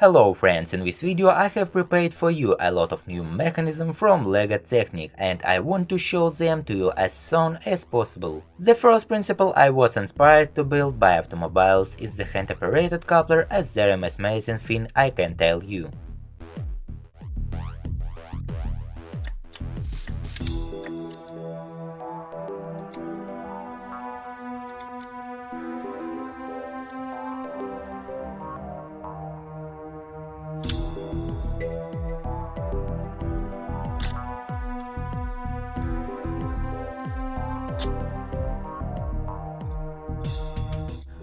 Hello friends, in this video I have prepared for you a lot of new mechanisms from LEGO Technic and I want to show them to you as soon as possible. The first principle I was inspired to build by automobiles is the hand-operated coupler, as they're an amazing thing, I can tell you.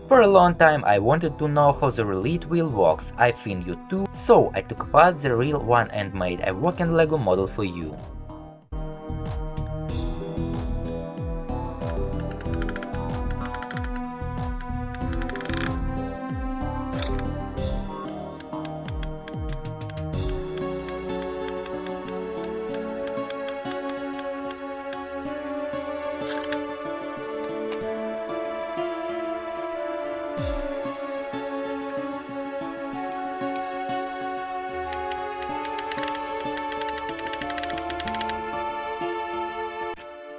For a long time I wanted to know how the relate wheel works, I think you too, so I took apart the real one and made a working LEGO model for you.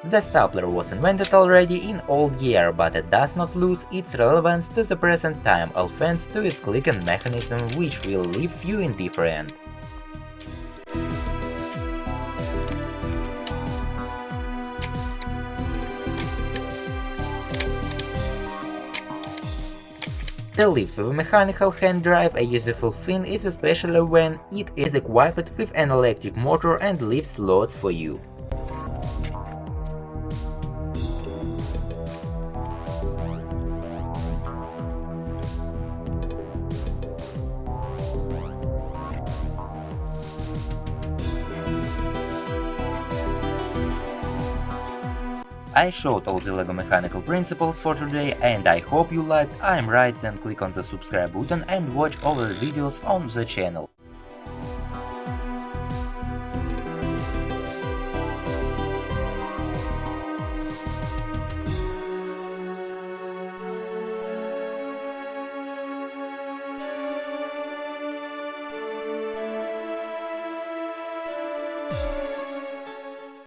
The stapler was invented already in old year, but it does not lose its relevance to the present time, all thanks to its clicking mechanism, which will leave you indifferent. The lift with a mechanical hand drive a useful thing is, especially when it is equipped with an electric motor and lifts loads for you. I showed all the LEGO mechanical principles for today and I hope you liked. I'm right, then click on the subscribe button and watch other videos on the channel.